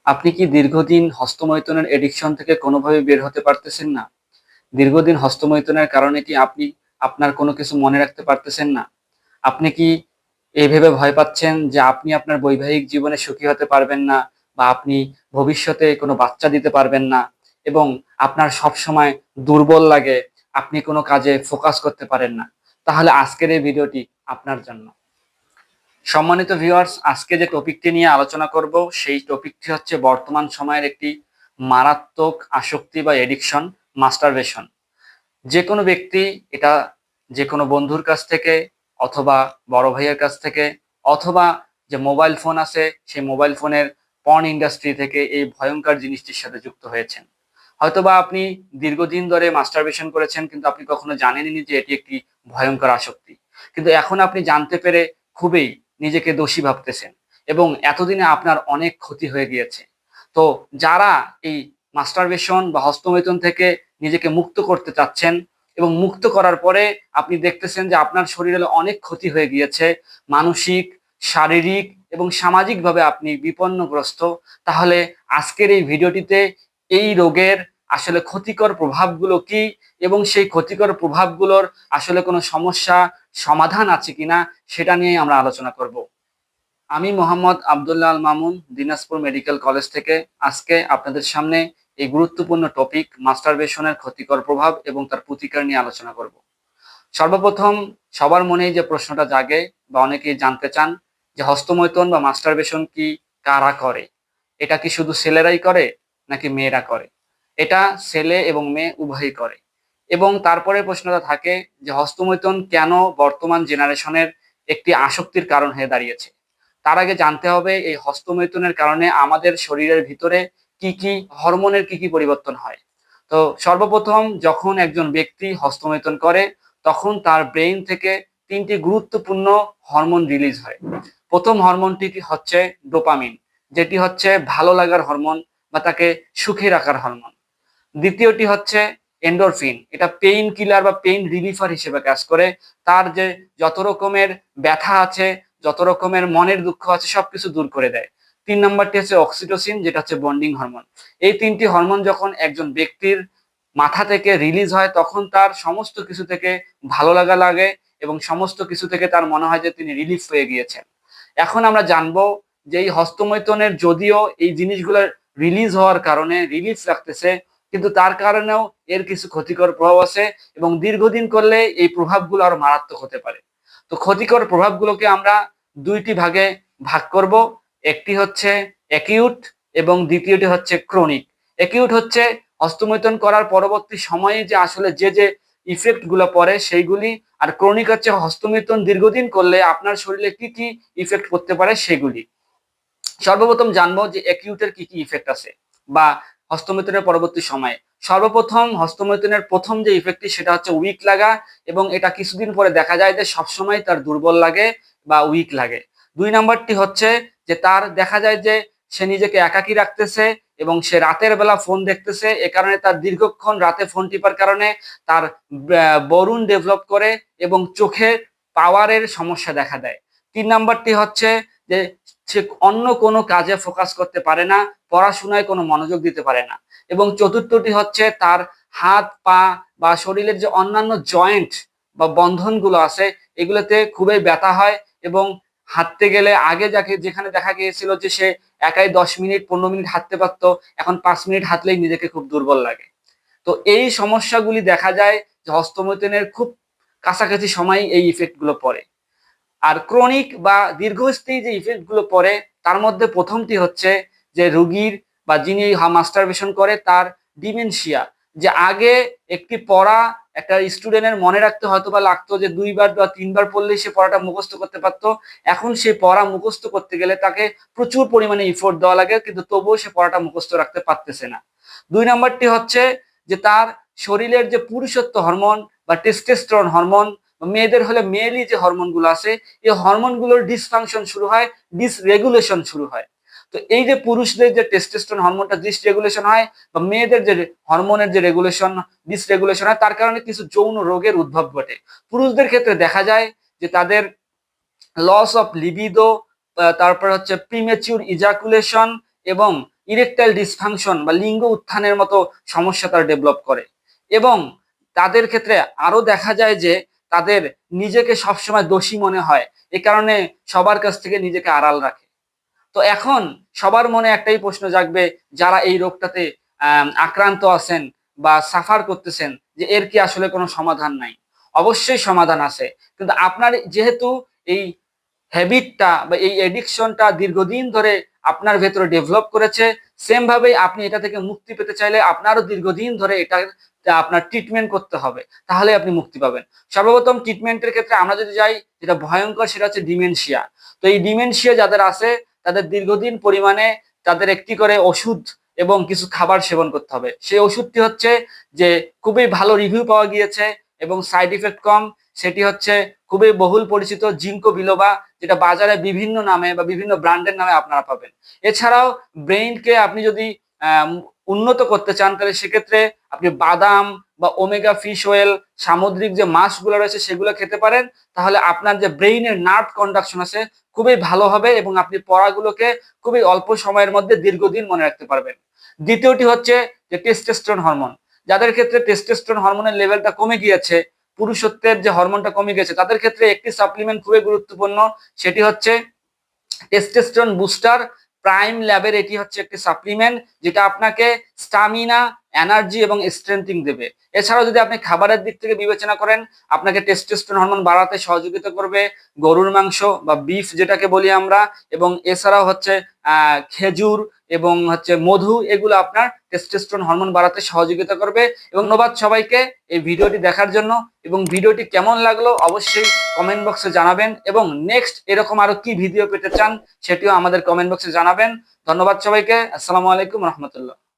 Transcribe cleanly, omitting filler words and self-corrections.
আপনি কি দীর্ঘদিন হস্তমৈথুনের এডিকশন থেকে কোনোভাবে বের হতে পারতেছেন না? দীর্ঘদিন হস্তমৈথুনের কারণে কি আপনি আপনার কোনো কিছু মনে রাখতে পারতেছেন না? আপনি কি এই ভেবে ভয় পাচ্ছেন যে আপনি আপনার বৈবাহিক জীবনে সুখী হতে পারবেন না বা আপনি ভবিষ্যতে কোনো বাচ্চা দিতে পারবেন না এবং আপনার সবসময় দুর্বল লাগে, আপনি কোনো কাজে ফোকাস করতে পারেন না? তাহলে আজকের এই ভিডিওটি আপনার জন্য। সম্মানিত ভিউয়ার্স, আজকে যে টপিকটি নিয়ে আলোচনা করব সেই টপিকটি হচ্ছে বর্তমান সময়ের একটি মারাত্মক আসক্তি বা এডিকশন, মাস্টারবেশন। যে কোনো ব্যক্তি এটা যে কোনো বন্ধুর কাছ থেকে অথবা বড় ভাইয়ের কাছ থেকে অথবা যে মোবাইল ফোন আছে সেই মোবাইল ফোনের পর্ন ইন্ডাস্ট্রি থেকে এই ভয়ঙ্কর জিনিসটির সাথে যুক্ত হয়েছেন। হয়তোবা আপনি দীর্ঘদিন ধরে মাস্টারবেশন করেছেন কিন্তু আপনি কখনো জানেনই যে এটি একটি ভয়ঙ্কর আসক্তি। কিন্তু এখন আপনি জানতে পেরে খুবই নিজেকে দোষী ভাবতেছেন এবং এতদিনে আপনার অনেক ক্ষতি হয়ে গিয়েছে। তো যারা এই মাস্টারবেশন বা হস্তমৈথুন থেকে নিজেকে মুক্ত করতে চাচ্ছেন এবং মুক্ত করার পরে আপনি দেখতেছেন যে আপনার শরীরে অনেক ক্ষতি হয়ে গিয়েছে, মানসিক, শারীরিক এবং সামাজিকভাবে আপনি বিপন্নগ্রস্ত, তাহলে আজকের এই ভিডিওটিতে এই রোগের আসলে ক্ষতিকর প্রভাবগুলো কি এবং সেই ক্ষতিকর প্রভাবগুলোর আসলে কোনো সমস্যা সমাধান আছে কিনা সেটা নিয়ে আমরা আলোচনা করব। আমি মোহাম্মদ আবদুল্লাহ আল মামুন, দিনাজপুর মেডিকেল কলেজ থেকে আজকে আপনাদের সামনে এই গুরুত্বপূর্ণ টপিক মাস্টারবেশনের ক্ষতিকর প্রভাব এবং তার প্রতিকার নিয়ে আলোচনা করব। সর্বপ্রথম সবার মনেই যে প্রশ্নটা জাগে বা অনেকেই জানতে চান যে হস্তমৈথুন বা মাস্টারবেশন কি কারা করে? এটা কি শুধু ছেলেরাই করে নাকি মেয়েরা করে? এটা ছেলে এবং মেয়ে উভয়ই করে। এবং তারপরে প্রশ্নটা থাকে যে হস্তমৈথুন কেন বর্তমান জেনারেশনের একটি আসক্তির কারণ হয়ে দাঁড়িয়েছে। তার আগে জানতে হবে এই হস্তমৈথুনের কারণে আমাদের শরীরের ভিতরে কি কি হরমোনের কি কি পরিবর্তন হয়। তো সর্বপ্রথম যখন একজন ব্যক্তি হস্তমৈথুন করে তখন তার ব্রেইন থেকে তিনটি গুরুত্বপূর্ণ হরমোন রিলিজ হয়। প্রথম হরমোনটি হচ্ছে ডোপামিন, যেটি হচ্ছে ভালো লাগার হরমোন বা তাকে সুখী রাখার হরমোন। দ্বিতীয়টি হচ্ছে এন্ডোরফিন, এটা পেইন কিলার বা পেইন রিলিফার হিসেবে কাজ করে। তার যে যত রকমের ব্যথা আছে, যত রকমের মনের দুঃখ আছে সবকিছু দূর করে দেয়। 3 নম্বরটি হচ্ছে অক্সিটোসিন, যেটা হচ্ছে বন্ডিং হরমোন। এই তিনটি হরমোন যখন একজন ব্যক্তির মাথা থেকে রিলিজ হয় তখন তার সমস্ত কিছু থেকে ভালো লাগা লাগে এবং সমস্ত কিছু থেকে তার মনে হয় যে তিনি রিলিফ হয়ে গিয়েছেন। এখন আমরা জানবো যে এই হস্তমৈথুনের যদিও এই জিনিসগুলো রিলিজ হওয়ার কারণে রিলিফ রাখতেছে, কিন্তু তার কারণেও এর কিছু ক্ষতিকর প্রভাব আছে এবং দীর্ঘদিন করলে এই প্রভাবগুলো আরো মারাত্মক হতে পারে। তো ক্ষতিকর প্রভাবগুলোকে আমরা দুইটি ভাগে ভাগ করব। একটি হচ্ছে অ্যাকিউট এবং দ্বিতীয়টি হচ্ছে ক্রনিক। অ্যাকিউট হচ্ছে হস্তমৈথুন করার পরবর্তী সময়ে যে আসলে যে ইফেক্ট গুলো পড়ে সেইগুলি, আর ক্রনিক হচ্ছে হস্তমৈথুন দীর্ঘদিন করলে আপনার শরীরে কি কি ইফেক্ট করতে পারে সেগুলি। সর্বপ্রথম জানবো যে অ্যাকিউটের কি কি ইফেক্ট আছে বা হস্তমৈথুনের পরবর্তী সময়ে। সর্বপ্রথম হস্তমৈথুনের প্রথম যে ইফেক্টটি সেটা হচ্ছে উইক লাগা, এবং এটা কিছুদিন পরে দেখা যায় যে সবসময় তার দুর্বল লাগে বা উইক লাগে। 2 নম্বরটি হচ্ছে যে তার দেখা যায় যে সে নিজেকে একাকী রাখতেছে এবং সে রাতের বেলা ফোন দেখতেছে, এ কারণে তার দীর্ঘক্ষণ রাতে ফোন টিপার কারণে তার বরুণ ডেভেলপ করে এবং চোখে পাওয়ারের সমস্যা দেখা দেয়। 3 নম্বরটি হচ্ছে যে সে অন্য কোনো কাজে ফোকাস করতে পারে না, পড়াশোনায় কোনো মনোযোগ দিতে পারে না। এবং চতুর্থটি হচ্ছে তার হাত পা বা শরীরের যে অন্যান্য জয়েন্ট বা বন্ধনগুলো আছে এগুলোতে খুবই ব্যথা হয় এবং হাঁটতে গেলে আগে যাকে যেখানে দেখা গিয়েছিল যে সে একাই 10 মিনিট 15 মিনিট হাঁটতে পারতো, এখন 5 মিনিট হাঁটলেই নিজেকে খুব দুর্বল লাগে। তো এই সমস্যাগুলি দেখা যায় যে হস্তমৈথুনের খুব কাছাকাছি সময় এই ইফেক্ট গুলো পড়ে। আর ক্রনিক বা দীর্ঘস্থায়ী যে ইফেক্ট গুলো পড়ে তার মধ্যে প্রথমটি হচ্ছে যে রোগীর বা যিনি মাস্টারবেশন করে তার ডিমেনশিয়া, যে আগে একটি পড়া একটা স্টুডেন্টের মনে রাখতে হয়তো বা লাগতো যে 2 বার বা 3 বার পড়লেই সে পড়াটা মুখস্থ করতে পারতো, এখন সে পড়া মুখস্থ করতে গেলে তাকে প্রচুর পরিমাণে ইফোর্ট দেওয়া লাগে কিন্তু তবুও সে পড়াটা মুখস্থ রাখতে পারতেছে না। 2 নম্বরটি হচ্ছে যে তার শরীরের যে পুরুষত্ব হরমোন বা টেস্টোস্টেরন হরমোন, মেয়েদের হলে মেয়েলি যে হরমোনগুলো আছে এই হরমোনগুলোর ডিসফাংশন শুরু হয়, ডিসরেগুলেশন শুরু হয়। তো এই যে পুরুষদের যে টেস্টোস্টেরন হরমোনটা ডিসরেগুলেশন হয় বা মেয়েদের যে হরমোনের যে রেগুলেশন ডিসরেগুলেশন হয়, তার কারণে কিছু যৌন রোগের উদ্ভব ঘটে। পুরুষদের ক্ষেত্রে দেখা যায় যে তাদের লস অফ লিবিডো, তারপর হচ্ছে প্রিমেচিউর ইজাকুলেশন এবং ইরেকটাইল ডিসফাংশন বা লিঙ্গ উত্থানের মতো সমস্যা তারা ডেভেলপ করে। এবং তাদের ক্ষেত্রে আরো দেখা যায় যে তাদের নিজেকে সবসময় দোষী মনে হয়, এ কারণে সবার কাছ থেকে নিজেকে আড়াল রাখে। তো এখন সবার মনে একটাই প্রশ্ন জাগবে, যারা এই রোগটাতে আক্রান্ত আছেন বা সাফার করতেছেন, যে এর কি আসলে কোনো সমাধান নাই? অবশ্যই সমাধান আছে। কিন্তু আপনার যেহেতু এই হ্যাবিটটা বা এই এডিকশনটা দীর্ঘদিন ধরে আপনার ভেতরে ডেভেলপ করেছে, সেম ভাবেই আপনি এটা থেকে মুক্তি পেতে চাইলে আপনারও দীর্ঘদিন ধরে এটা আপনার ট্রিটমেন্ট করতে হবে, তাহলে আপনি মুক্তি পাবেন। সর্বপ্রথম ট্রিটমেন্টের ক্ষেত্রে আমরা যদি যাই, যেটা ভয়ঙ্কর সেটা হচ্ছে ডিমেনশিয়া। তো এই ডিমেনশিয়া যাদের আছে তাদের দীর্ঘদিন পরিমাণে তাদের একটি করে ওষুধ এবং কিছু খাবার সেবন করতে হবে। সেই ওষুধটি হচ্ছে যে খুবই ভালো রিভিউ পাওয়া গিয়েছে এবং সাইড ইফেক্ট কম, সেটি হচ্ছে খুবই বহুল পরিচিত জিঙ্কো বিলোবা, যেটা বাজারে বিভিন্ন নামে বা বিভিন্ন ব্র্যান্ডের নামে আপনারা পাবেন। এছাড়াও ব্রেইনকে আপনি যদি উন্নত করতে চান, তাহলে সেক্ষেত্রে আপনি বাদাম বা ওমেগা ফিশ অয়েল, সামুদ্রিক যে মাছগুলো রয়েছে সেগুলো খেতে পারেন। তাহলে আপনার যে ব্রেইনের নার্ভ কন্ডাকশন আছে খুবই ভালো হবে এবং আপনি পড়াগুলোকে খুবই অল্প সময়ের মধ্যে দীর্ঘদিন মনে রাখতে পারবেন। দ্বিতীয়টি হচ্ছে যে টেস্টোস্টেরন হরমোন। যাদের ক্ষেত্রে টেস্টোস্টেরন হরমোনের লেভেলটা কমে গিয়েছে, পুরুষত্বের যে হরমোনটা কমে গেছে, তাদের ক্ষেত্রে একটি সাপ্লিমেন্ট খুবই গুরুত্বপূর্ণ, সেটি হচ্ছে টেস্টোস্টেরন বুস্টার প্রাইম ল্যাবের। এটি হচ্ছে একটি সাপ্লিমেন্ট যেটা আপনাকে স্টামিনা, এনার্জি এবং স্ট্রেংথিং দেবে। এছাড়াও যদি আপনি খাবারের দিক থেকে বিবেচনা করেন, আপনাকে টেস্টোস্টেরন হরমোন বাড়াতে সহযোগিতা করবে গরুর মাংস বা বিফ যেটাকে বলি আমরা, এবং এছাড়াও হচ্ছে খেজুর এবং হচ্ছে মধু, এগুলো আপনার টেস্টোস্টেরন হরমোন বাড়াতে সহযোগিতা করবে। এবং ধন্যবাদ সবাইকে এই ভিডিওটি দেখার জন্য, এবং ভিডিওটি কেমন লাগলো অবশ্যই কমেন্ট বক্সে জানাবেন, এবং নেক্সট এরকম আরো কি ভিডিও পেতে চান সেটিও আমাদের কমেন্ট বক্সে জানাবেন। ধন্যবাদ সবাইকে। আসসালামু আলাইকুম রহমতুল্লাহ।